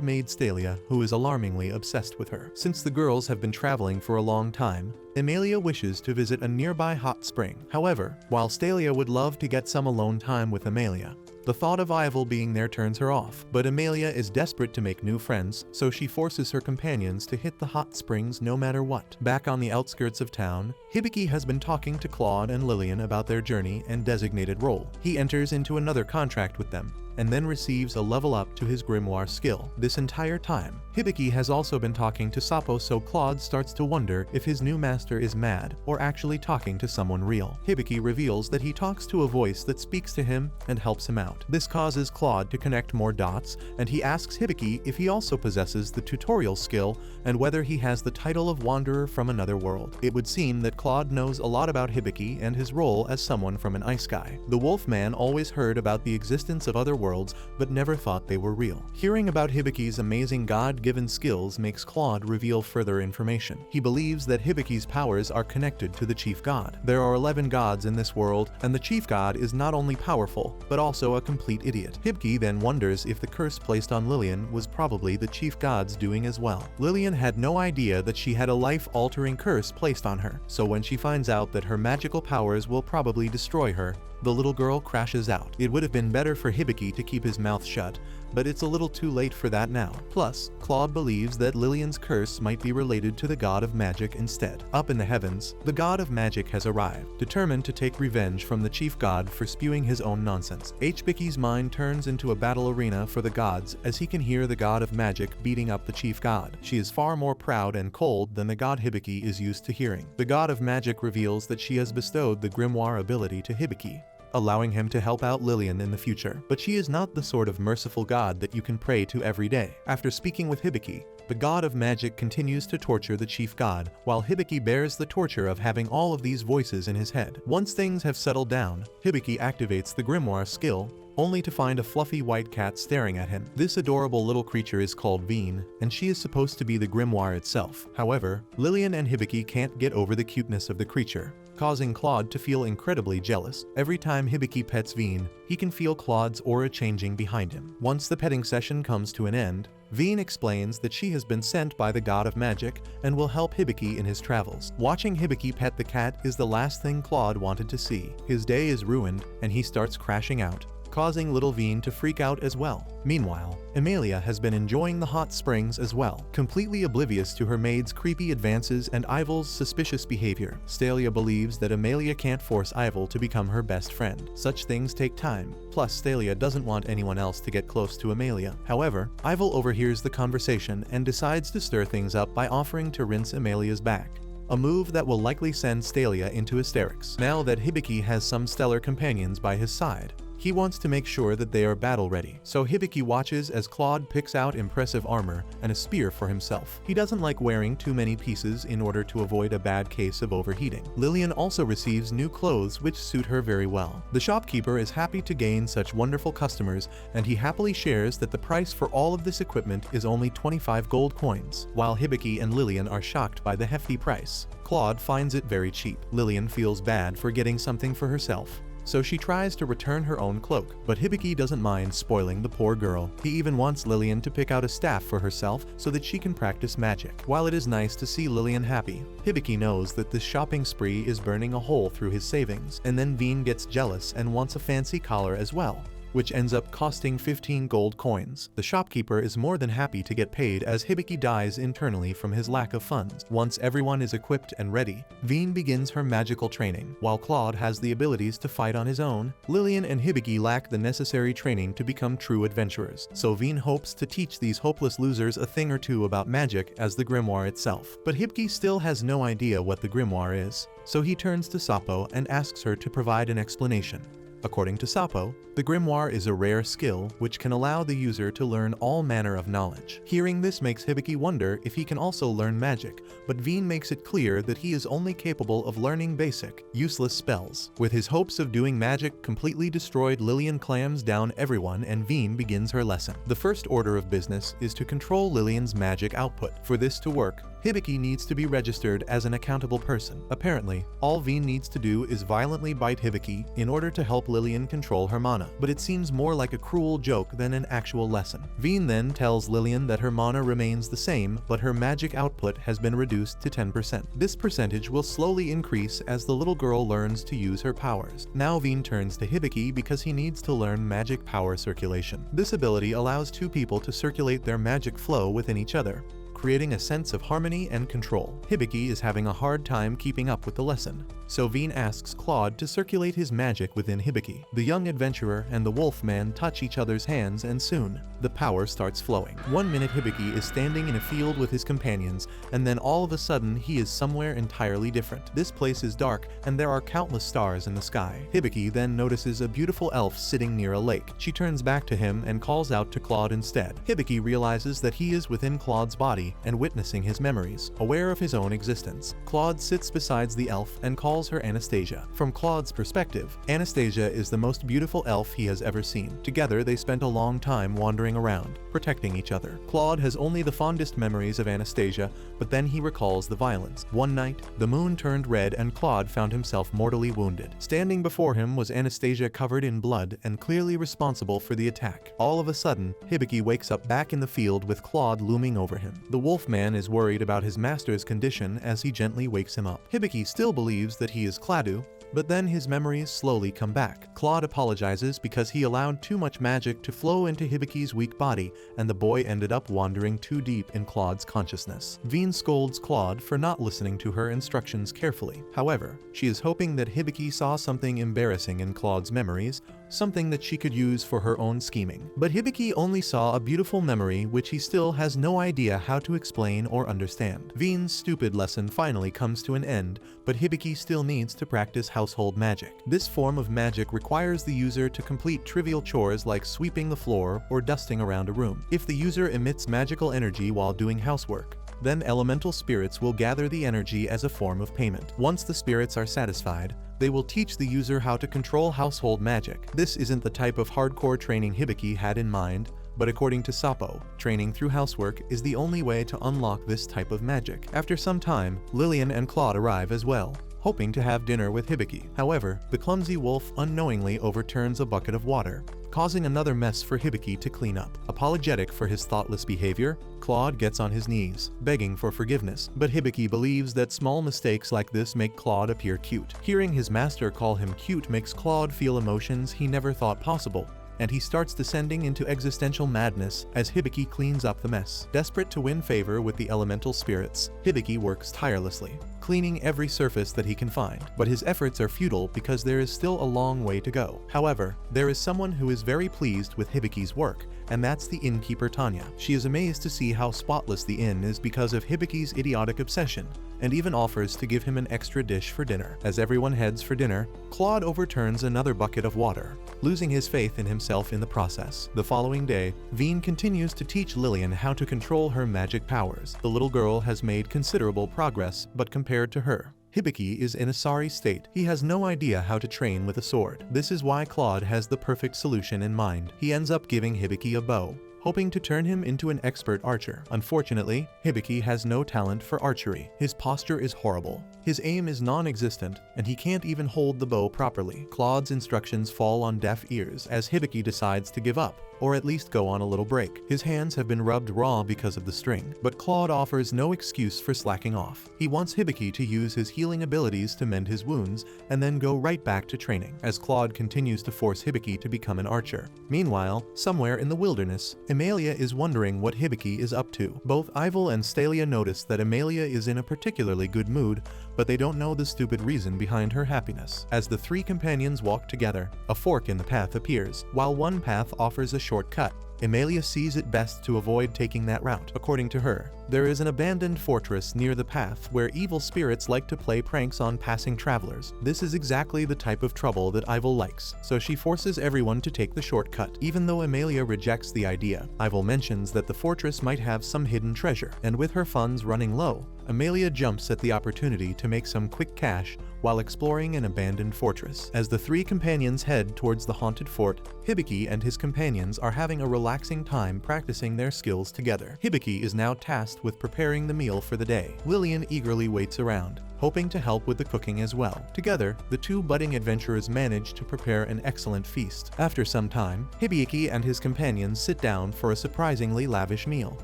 maid Stalia, who is alarmingly obsessed with her. Since the girls have been traveling for a long time, Amelia wishes to visit a nearby hot spring. However, while Stalia would love to get some alone time with Amelia, the thought of Ivel being there turns her off. But Amelia is desperate to make new friends, so she forces her companions to hit the hot springs no matter what. Back on the outskirts of town, Hibiki has been talking to Claude and Lillian about their journey and designated role. He enters into another contract with them, and then receives a level up to his grimoire skill. This entire time, Hibiki has also been talking to Sapo, so Claude starts to wonder if his new master is mad or actually talking to someone real. Hibiki reveals that he talks to a voice that speaks to him and helps him out. This causes Claude to connect more dots, and he asks Hibiki if he also possesses the tutorial skill and whether he has the title of Wanderer from another world. It would seem that Claude knows a lot about Hibiki and his role as someone from an ice guy. The wolfman always heard about the existence of other worlds, but never thought they were real. Hearing about Hibiki's amazing God-given skills makes Claude reveal further information. He believes that Hibiki's powers are connected to the chief god. There are 11 gods in this world, and the chief god is not only powerful, but also a complete idiot. Hibiki then wonders if the curse placed on Lillian was probably the chief god's doing as well. Lillian had no idea that she had a life-altering curse placed on her, so when she finds out that her magical powers will probably destroy her, the little girl crashes out. It would have been better for Hibiki to keep his mouth shut, but it's a little too late for that now. Plus, Claude believes that Lillian's curse might be related to the god of magic instead. Up in the heavens, the god of magic has arrived, determined to take revenge from the chief god for spewing his own nonsense. Hibiki's mind turns into a battle arena for the gods as he can hear the god of magic beating up the chief god. She is far more proud and cold than the god Hibiki is used to hearing. The god of magic reveals that she has bestowed the grimoire ability to Hibiki, allowing him to help out Lillian in the future. But she is not the sort of merciful god that you can pray to every day. After speaking with Hibiki, the god of magic continues to torture the chief god, while Hibiki bears the torture of having all of these voices in his head. Once things have settled down, Hibiki activates the grimoire skill, only to find a fluffy white cat staring at him. This adorable little creature is called Veen, and she is supposed to be the grimoire itself. However, Lillian and Hibiki can't get over the cuteness of the creature, causing Claude to feel incredibly jealous. Every time Hibiki pets Veen, he can feel Claude's aura changing behind him. Once the petting session comes to an end, Veen explains that she has been sent by the god of magic and will help Hibiki in his travels. Watching Hibiki pet the cat is the last thing Claude wanted to see. His day is ruined, and he starts crashing out, causing little Veen to freak out as well. Meanwhile, Amelia has been enjoying the hot springs as well, completely oblivious to her maid's creepy advances and Ivel's suspicious behavior. Stalia believes that Amelia can't force Ivel to become her best friend. Such things take time, plus Stalia doesn't want anyone else to get close to Amelia. However, Ivel overhears the conversation and decides to stir things up by offering to rinse Amelia's back, a move that will likely send Stalia into hysterics. Now that Hibiki has some stellar companions by his side, he wants to make sure that they are battle-ready, so Hibiki watches as Claude picks out impressive armor and a spear for himself. He doesn't like wearing too many pieces in order to avoid a bad case of overheating. Lillian also receives new clothes which suit her very well. The shopkeeper is happy to gain such wonderful customers, and he happily shares that the price for all of this equipment is only 25 gold coins, while Hibiki and Lillian are shocked by the hefty price. Claude finds it very cheap. Lillian feels bad for getting something for herself, so she tries to return her own cloak, but Hibiki doesn't mind spoiling the poor girl. He even wants Lillian to pick out a staff for herself so that she can practice magic. While it is nice to see Lillian happy, Hibiki knows that this shopping spree is burning a hole through his savings, and then Veen gets jealous and wants a fancy collar as well, which ends up costing 15 gold coins. The shopkeeper is more than happy to get paid as Hibiki dies internally from his lack of funds. Once everyone is equipped and ready, Veen begins her magical training. While Claude has the abilities to fight on his own, Lillian and Hibiki lack the necessary training to become true adventurers, so Veen hopes to teach these hopeless losers a thing or two about magic as the grimoire itself. But Hibiki still has no idea what the grimoire is, so he turns to Sapo and asks her to provide an explanation. According to Sapo, the grimoire is a rare skill which can allow the user to learn all manner of knowledge. Hearing this makes Hibiki wonder if he can also learn magic, but Veen makes it clear that he is only capable of learning basic, useless spells. With his hopes of doing magic completely destroyed, Lillian clams down everyone and Veen begins her lesson. The first order of business is to control Lillian's magic output. For this to work, Hibiki needs to be registered as an accountable person. Apparently, all Veen needs to do is violently bite Hibiki in order to help Lillian control her mana, but it seems more like a cruel joke than an actual lesson. Veen then tells Lillian that her mana remains the same, but her magic output has been reduced to 10%. This percentage will slowly increase as the little girl learns to use her powers. Now Veen turns to Hibiki because he needs to learn magic power circulation. This ability allows two people to circulate their magic flow within each other, creating a sense of harmony and control. Hibiki is having a hard time keeping up with the lesson, so Veen asks Claude to circulate his magic within Hibiki. The young adventurer and the wolf man touch each other's hands and soon, the power starts flowing. 1 minute Hibiki is standing in a field with his companions, and then all of a sudden he is somewhere entirely different. This place is dark and there are countless stars in the sky. Hibiki then notices a beautiful elf sitting near a lake. She turns back to him and calls out to Claude instead. Hibiki realizes that he is within Claude's body and witnessing his memories, aware of his own existence. Claude sits beside the elf and calls her Anastasia. From Claude's perspective, Anastasia is the most beautiful elf he has ever seen. Together they spent a long time wandering around, protecting each other. Claude has only the fondest memories of Anastasia, but then he recalls the violence. One night, the moon turned red and Claude found himself mortally wounded. Standing before him was Anastasia covered in blood and clearly responsible for the attack. All of a sudden, Hibiki wakes up back in the field with Claude looming over him. The wolfman is worried about his master's condition as he gently wakes him up. Hibiki still believes that he is Cladu, but then his memories slowly come back. Claude apologizes because he allowed too much magic to flow into Hibiki's weak body, and the boy ended up wandering too deep in Claude's consciousness. Veen scolds Claude for not listening to her instructions carefully. However, she is hoping that Hibiki saw something embarrassing in Claude's memories, something that she could use for her own scheming. But Hibiki only saw a beautiful memory which he still has no idea how to explain or understand. Veen's stupid lesson finally comes to an end, but Hibiki still needs to practice household magic. This form of magic requires the user to complete trivial chores like sweeping the floor or dusting around a room. If the user emits magical energy while doing housework, then elemental spirits will gather the energy as a form of payment. Once the spirits are satisfied, they will teach the user how to control household magic. This isn't the type of hardcore training Hibiki had in mind, but according to Sapo, training through housework is the only way to unlock this type of magic. After some time, Lillian and Claude arrive as well, hoping to have dinner with Hibiki. However, the clumsy wolf unknowingly overturns a bucket of water, causing another mess for Hibiki to clean up. Apologetic for his thoughtless behavior, Claude gets on his knees, begging for forgiveness, but Hibiki believes that small mistakes like this make Claude appear cute. Hearing his master call him cute makes Claude feel emotions he never thought possible, and he starts descending into existential madness as Hibiki cleans up the mess. Desperate to win favor with the elemental spirits, Hibiki works tirelessly, cleaning every surface that he can find. But his efforts are futile because there is still a long way to go. However, there is someone who is very pleased with Hibiki's work, and that's the innkeeper Tanya. She is amazed to see how spotless the inn is because of Hibiki's idiotic obsession, and even offers to give him an extra dish for dinner. As everyone heads for dinner, Claude overturns another bucket of water, losing his faith in himself in the process. The following day, Veen continues to teach Lillian how to control her magic powers. The little girl has made considerable progress, but compared to her, Hibiki is in a sorry state. He has no idea how to train with a sword. This is why Claude has the perfect solution in mind. He ends up giving Hibiki a bow, hoping to turn him into an expert archer. Unfortunately, Hibiki has no talent for archery. His posture is horrible, his aim is non-existent, and he can't even hold the bow properly. Claude's instructions fall on deaf ears as Hibiki decides to give up, or at least go on a little break. His hands have been rubbed raw because of the string, but Claude offers no excuse for slacking off. He wants Hibiki to use his healing abilities to mend his wounds and then go right back to training, as Claude continues to force Hibiki to become an archer. Meanwhile, somewhere in the wilderness, Emilia is wondering what Hibiki is up to. Both Ivel and Stalia notice that Emilia is in a particularly good mood, but they don't know the stupid reason behind her happiness. As the three companions walk together, a fork in the path appears. While one path offers a shortcut, Emilia sees it best to avoid taking that route. According to her, there is an abandoned fortress near the path where evil spirits like to play pranks on passing travelers. This is exactly the type of trouble that Ivel likes, so she forces everyone to take the shortcut. Even though Emilia rejects the idea, Ivel mentions that the fortress might have some hidden treasure, and with her funds running low, Emilia jumps at the opportunity to make some quick cash while exploring an abandoned fortress. As the three companions head towards the haunted fort, Hibiki and his companions are having a relaxing time practicing their skills together. Hibiki is now tasked with preparing the meal for the day. Lillian eagerly waits around, hoping to help with the cooking as well. Together, the two budding adventurers manage to prepare an excellent feast. After some time, Hibiki and his companions sit down for a surprisingly lavish meal.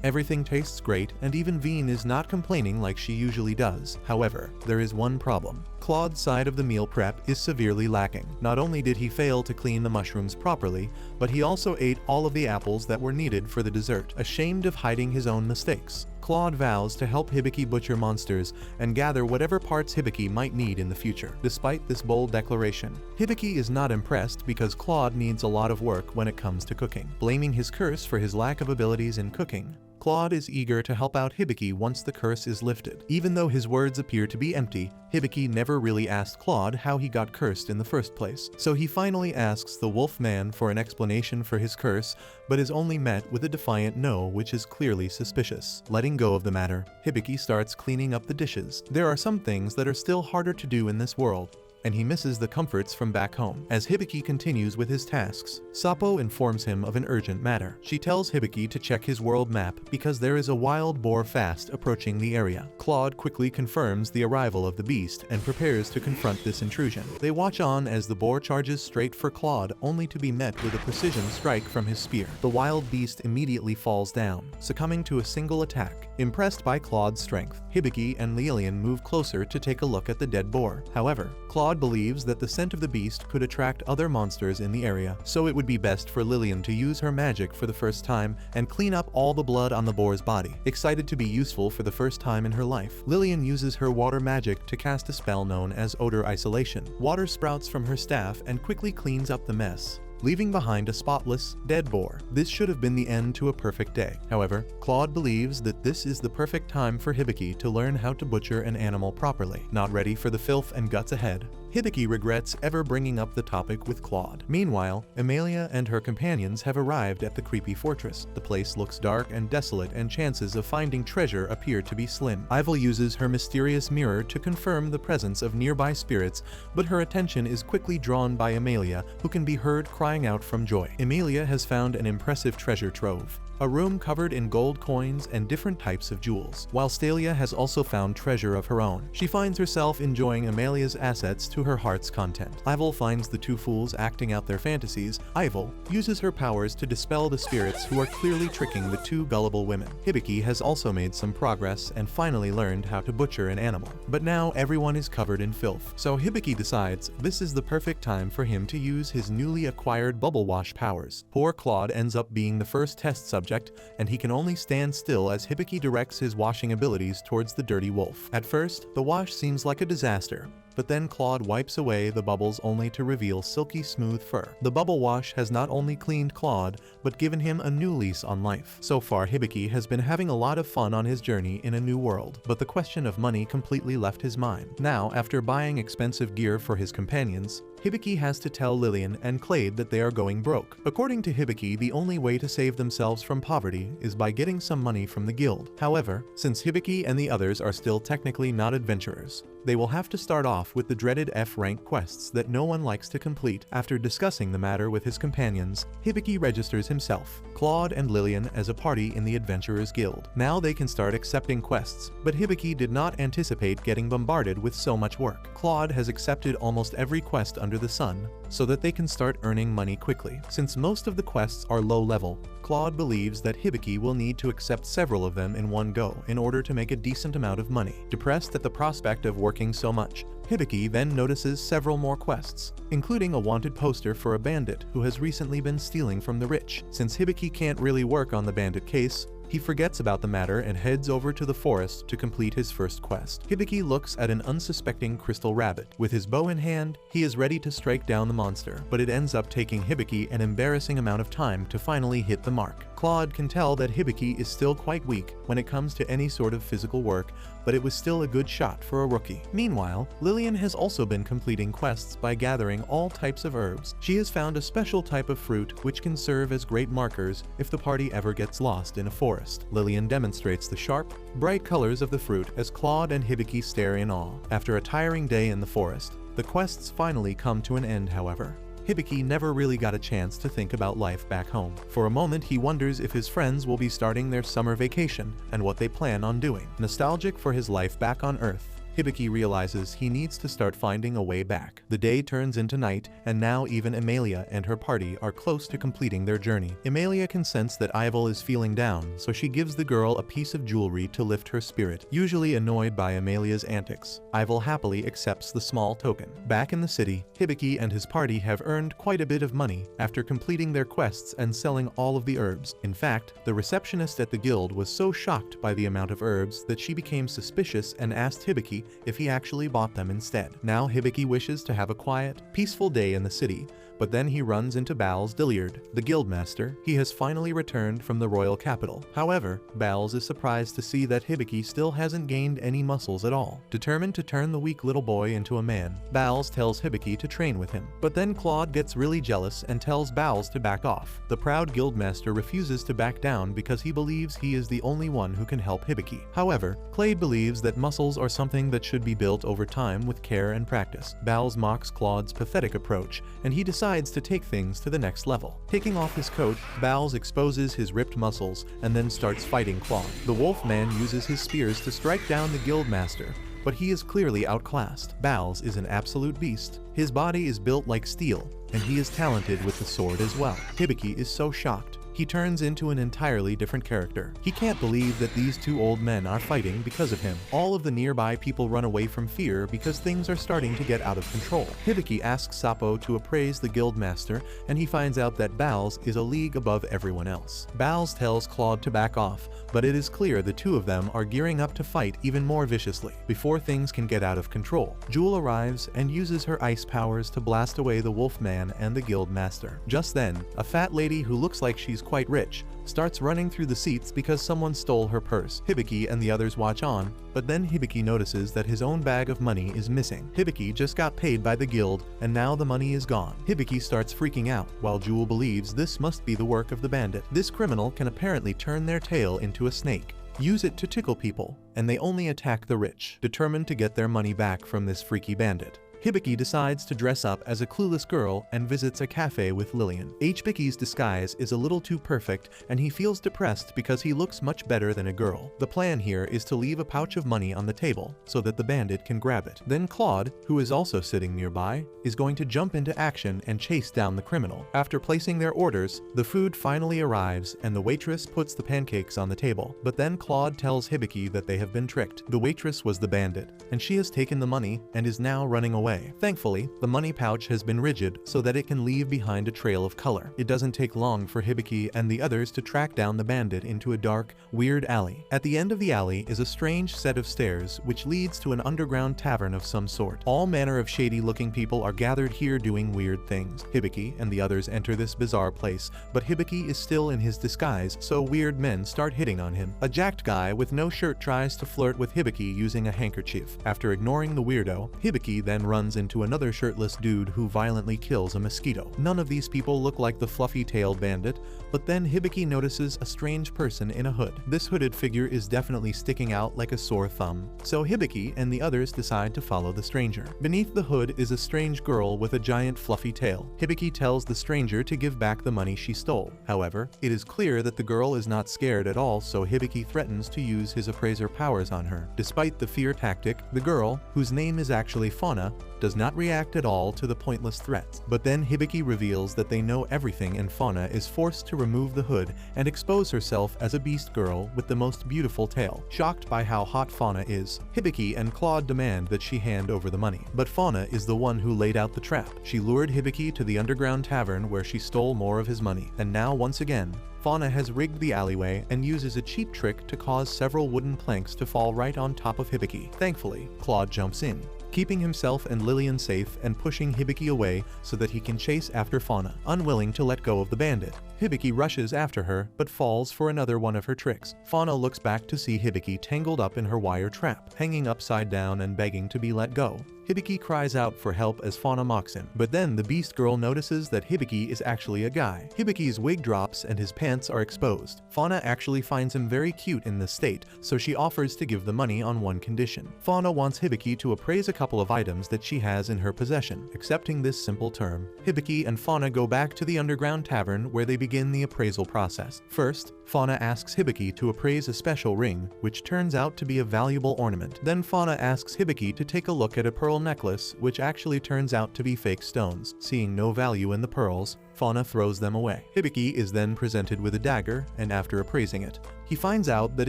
Everything tastes great, and even Veen is not complaining like she usually does. However, there is one problem. Claude's side of the meal prep is severely lacking. Not only did he fail to clean the mushrooms properly, but he also ate all of the apples that were needed for the dessert. Ashamed of hiding his own mistakes, Claude vows to help Hibiki butcher monsters and gather whatever parts Hibiki might need in the future. Despite this bold declaration, Hibiki is not impressed because Claude needs a lot of work when it comes to cooking. Blaming his curse for his lack of abilities in cooking, Claude is eager to help out Hibiki once the curse is lifted. Even though his words appear to be empty, Hibiki never really asked Claude how he got cursed in the first place. So he finally asks the wolf man for an explanation for his curse, but is only met with a defiant no, which is clearly suspicious. Letting go of the matter, Hibiki starts cleaning up the dishes. There are some things that are still harder to do in this world, and he misses the comforts from back home. As Hibiki continues with his tasks, Sapo informs him of an urgent matter. She tells Hibiki to check his world map because there is a wild boar fast approaching the area. Claude quickly confirms the arrival of the beast and prepares to confront this intrusion. They watch on as the boar charges straight for Claude, only to be met with a precision strike from his spear. The wild beast immediately falls down, succumbing to a single attack. Impressed by Claude's strength, Hibiki and Lillian move closer to take a look at the dead boar. However, Claude believes that the scent of the beast could attract other monsters in the area, so it would be best for Lillian to use her magic for the first time and clean up all the blood on the boar's body. Excited to be useful for the first time in her life, Lillian uses her water magic to cast a spell known as odor isolation. Water sprouts from her staff and quickly cleans up the mess, leaving behind a spotless, dead boar. This should have been the end to a perfect day. However, Claude believes that this is the perfect time for Hibiki to learn how to butcher an animal properly. Not ready for the filth and guts ahead, Hibiki regrets ever bringing up the topic with Claude. Meanwhile, Emilia and her companions have arrived at the creepy fortress. The place looks dark and desolate, and chances of finding treasure appear to be slim. Ivel uses her mysterious mirror to confirm the presence of nearby spirits, but her attention is quickly drawn by Emilia, who can be heard crying out from joy. Emilia has found an impressive treasure trove, a room covered in gold coins and different types of jewels, while Stalia has also found treasure of her own. She finds herself enjoying Amelia's assets to her heart's content. Ivel finds the two fools acting out their fantasies. Ivel uses her powers to dispel the spirits who are clearly tricking the two gullible women. Hibiki has also made some progress and finally learned how to butcher an animal. But now everyone is covered in filth, so Hibiki decides this is the perfect time for him to use his newly acquired bubble wash powers. Poor Claude ends up being the first test subject, and he can only stand still as Hibiki directs his washing abilities towards the dirty wolf. At first, the wash seems like a disaster, but then Claude wipes away the bubbles only to reveal silky smooth fur. The bubble wash has not only cleaned Claude, but given him a new lease on life. So far, Hibiki has been having a lot of fun on his journey in a new world, but the question of money completely left his mind. Now, after buying expensive gear for his companions, Hibiki has to tell Lillian and Clade that they are going broke. According to Hibiki, the only way to save themselves from poverty is by getting some money from the guild. However, since Hibiki and the others are still technically not adventurers, they will have to start off with the dreaded F-rank quests that no one likes to complete. After discussing the matter with his companions, Hibiki registers himself, Claude and Lillian as a party in the Adventurers Guild. Now they can start accepting quests, but Hibiki did not anticipate getting bombarded with so much work. Claude has accepted almost every quest under the sun, so that they can start earning money quickly. Since most of the quests are low level, Claude believes that Hibiki will need to accept several of them in one go in order to make a decent amount of money. Depressed at the prospect of working so much, Hibiki then notices several more quests, including a wanted poster for a bandit who has recently been stealing from the rich. Since Hibiki can't really work on the bandit case, he forgets about the matter and heads over to the forest to complete his first quest. Hibiki looks at an unsuspecting crystal rabbit. With his bow in hand, he is ready to strike down the monster, but it ends up taking Hibiki an embarrassing amount of time to finally hit the mark. Claude can tell that Hibiki is still quite weak when it comes to any sort of physical work, but it was still a good shot for a rookie. Meanwhile, Lillian has also been completing quests by gathering all types of herbs. She has found a special type of fruit which can serve as great markers if the party ever gets lost in a forest. Lillian demonstrates the sharp, bright colors of the fruit as Claude and Hibiki stare in awe. After a tiring day in the forest, the quests finally come to an end, however. Hibiki never really got a chance to think about life back home. For a moment, he wonders if his friends will be starting their summer vacation and what they plan on doing. Nostalgic for his life back on Earth, Hibiki realizes he needs to start finding a way back. The day turns into night, and now even Amelia and her party are close to completing their journey. Amelia can sense that Ivel is feeling down, so she gives the girl a piece of jewelry to lift her spirit. Usually annoyed by Amelia's antics, Ivel happily accepts the small token. Back in the city, Hibiki and his party have earned quite a bit of money after completing their quests and selling all of the herbs. In fact, the receptionist at the guild was so shocked by the amount of herbs that she became suspicious and asked Hibiki if he actually bought them instead. Now Hibiki wishes to have a quiet, peaceful day in the city, but then he runs into Bals Dilliard, the guildmaster. He has finally returned from the royal capital. However, Bals is surprised to see that Hibiki still hasn't gained any muscles at all. Determined to turn the weak little boy into a man, Bals tells Hibiki to train with him. But then Claude gets really jealous and tells Bals to back off. The proud guildmaster refuses to back down because he believes he is the only one who can help Hibiki. However, Clade believes that muscles are something that should be built over time with care and practice. Bals mocks Claude's pathetic approach, and he decides to take things to the next level. Taking off his coat, Bals exposes his ripped muscles and then starts fighting Claude. The wolf man uses his spears to strike down the guildmaster, but he is clearly outclassed. Bals is an absolute beast. His body is built like steel, and he is talented with the sword as well. Hibiki is so shocked. He turns into an entirely different character. He can't believe that these two old men are fighting because of him. All of the nearby people run away from fear because things are starting to get out of control. Hibiki asks Sapo to appraise the guildmaster, and he finds out that Bals is a league above everyone else. Bals tells Claude to back off, but it is clear the two of them are gearing up to fight even more viciously. Before things can get out of control, Jewel arrives and uses her ice powers to blast away the wolfman and the guildmaster. Just then, a fat lady who looks like she's quite rich starts running through the seats because someone stole her purse. Hibiki and the others watch on, but then Hibiki notices that his own bag of money is missing. Hibiki just got paid by the guild, and now the money is gone. Hibiki starts freaking out, while Jewel believes this must be the work of the bandit. This criminal can apparently turn their tail into a snake, use it to tickle people, and they only attack the rich. Determined to get their money back from this freaky bandit, Hibiki decides to dress up as a clueless girl and visits a cafe with Lillian. Hibiki's disguise is a little too perfect and he feels depressed because he looks much better than a girl. The plan here is to leave a pouch of money on the table so that the bandit can grab it. Then Claude, who is also sitting nearby, is going to jump into action and chase down the criminal. After placing their orders, the food finally arrives and the waitress puts the pancakes on the table. But then Claude tells Hibiki that they have been tricked. The waitress was the bandit, and she has taken the money and is now running away. Thankfully, the money pouch has been rigid so that it can leave behind a trail of color. It doesn't take long for Hibiki and the others to track down the bandit into a dark, weird alley. At the end of the alley is a strange set of stairs which leads to an underground tavern of some sort. All manner of shady-looking people are gathered here doing weird things. Hibiki and the others enter this bizarre place, but Hibiki is still in his disguise, so weird men start hitting on him. A jacked guy with no shirt tries to flirt with Hibiki using a handkerchief. After ignoring the weirdo, Hibiki then runs into another shirtless dude who violently kills a mosquito. None of these people look like the fluffy-tailed bandit, but then Hibiki notices a strange person in a hood. This hooded figure is definitely sticking out like a sore thumb, so Hibiki and the others decide to follow the stranger. Beneath the hood is a strange girl with a giant fluffy tail. Hibiki tells the stranger to give back the money she stole. However, it is clear that the girl is not scared at all, so Hibiki threatens to use his appraiser powers on her. Despite the fear tactic, the girl, whose name is actually Fauna, does not react at all to the pointless threats. But then Hibiki reveals that they know everything and Fauna is forced to remove the hood and expose herself as a beast girl with the most beautiful tail. Shocked by how hot Fauna is, Hibiki and Claude demand that she hand over the money. But Fauna is the one who laid out the trap. She lured Hibiki to the underground tavern where she stole more of his money. And now once again, Fauna has rigged the alleyway and uses a cheap trick to cause several wooden planks to fall right on top of Hibiki. Thankfully, Claude jumps in, keeping himself and Lillian safe and pushing Hibiki away so that he can chase after Fauna. Unwilling to let go of the bandit, Hibiki rushes after her but falls for another one of her tricks. Fauna looks back to see Hibiki tangled up in her wire trap, hanging upside down and begging to be let go. Hibiki cries out for help as Fauna mocks him, but then the beast girl notices that Hibiki is actually a guy. Hibiki's wig drops and his pants are exposed. Fauna actually finds him very cute in this state, so she offers to give the money on one condition. Fauna wants Hibiki to appraise a couple of items that she has in her possession. Accepting this simple term, Hibiki and Fauna go back to the underground tavern where they begin the appraisal process. First, Fauna asks Hibiki to appraise a special ring, which turns out to be a valuable ornament. Then Fauna asks Hibiki to take a look at a pearl necklace, which actually turns out to be fake stones. Seeing no value in the pearls, Fauna throws them away. Hibiki is then presented with a dagger, and after appraising it, he finds out that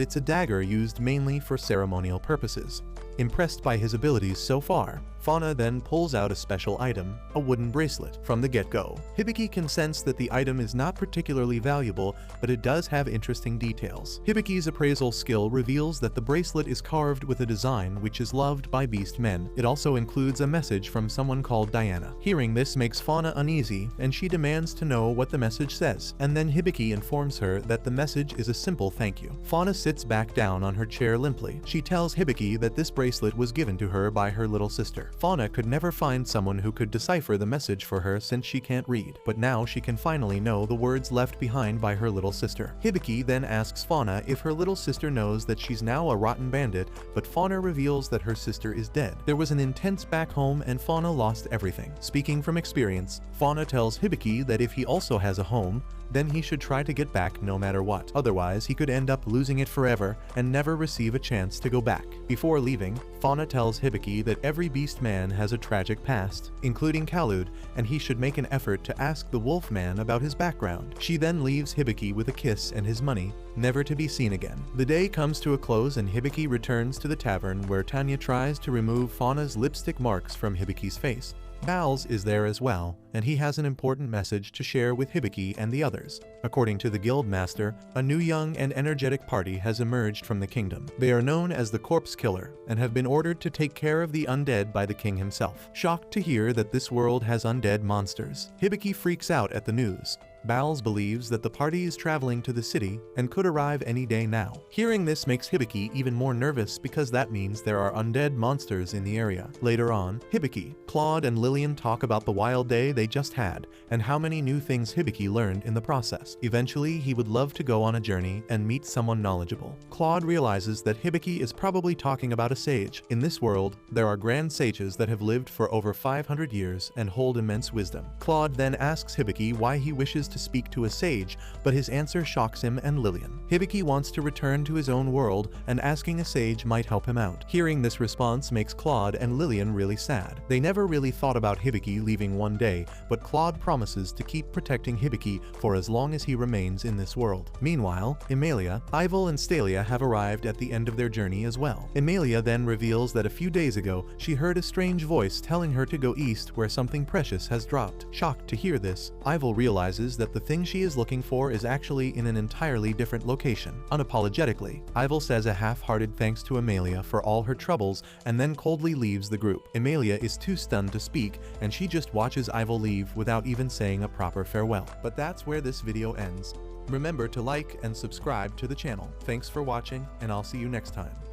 it's a dagger used mainly for ceremonial purposes. Impressed by his abilities so far, Fauna then pulls out a special item, a wooden bracelet, from the get-go. Hibiki can sense that the item is not particularly valuable, but it does have interesting details. Hibiki's appraisal skill reveals that the bracelet is carved with a design which is loved by beast men. It also includes a message from someone called Diana. Hearing this makes Fauna uneasy, and she demands to know what the message says, and then Hibiki informs her that the message is a simple thank you. Fauna sits back down on her chair limply. She tells Hibiki that this bracelet was given to her by her little sister. Fauna could never find someone who could decipher the message for her since she can't read, but now she can finally know the words left behind by her little sister. Hibiki then asks Fauna if her little sister knows that she's now a rotten bandit, but Fauna reveals that her sister is dead. There was an intense back home and Fauna lost everything. Speaking from experience, Fauna tells Hibiki that if he also has a home, then he should try to get back no matter what. Otherwise, he could end up losing it forever and never receive a chance to go back. Before leaving, Fauna tells Hibiki that every beast man has a tragic past, including Khalud, and he should make an effort to ask the wolf man about his background. She then leaves Hibiki with a kiss and his money, never to be seen again. The day comes to a close and Hibiki returns to the tavern where Tanya tries to remove Fauna's lipstick marks from Hibiki's face. Bowles is there as well, and he has an important message to share with Hibiki and the others. According to the guild master, a new young and energetic party has emerged from the kingdom. They are known as the Corpse Killer and have been ordered to take care of the undead by the king himself. Shocked to hear that this world has undead monsters, Hibiki freaks out at the news. Bowles believes that the party is traveling to the city and could arrive any day now. Hearing this makes Hibiki even more nervous because that means there are undead monsters in the area. Later on, Hibiki, Claude, and Lillian talk about the wild day they just had and how many new things Hibiki learned in the process. Eventually, he would love to go on a journey and meet someone knowledgeable. Claude realizes that Hibiki is probably talking about a sage. In this world, there are grand sages that have lived for over 500 years and hold immense wisdom. Claude then asks Hibiki why he wishes to speak to a sage, but his answer shocks him and Lillian. Hibiki wants to return to his own world, and asking a sage might help him out. Hearing this response makes Claude and Lillian really sad. They never really thought about Hibiki leaving one day, but Claude promises to keep protecting Hibiki for as long as he remains in this world. Meanwhile, Emilia, Ivel, and Stalia have arrived at the end of their journey as well. Emilia then reveals that a few days ago, she heard a strange voice telling her to go east where something precious has dropped. Shocked to hear this, Ivel realizes that the thing she is looking for is actually in an entirely different location. Unapologetically, Ivel says a half-hearted thanks to Emilia for all her troubles and then coldly leaves the group. Emilia is too stunned to speak, and she just watches Ivel leave without even saying a proper farewell. But that's where this video ends. Remember to like and subscribe to the channel. Thanks for watching, and I'll see you next time.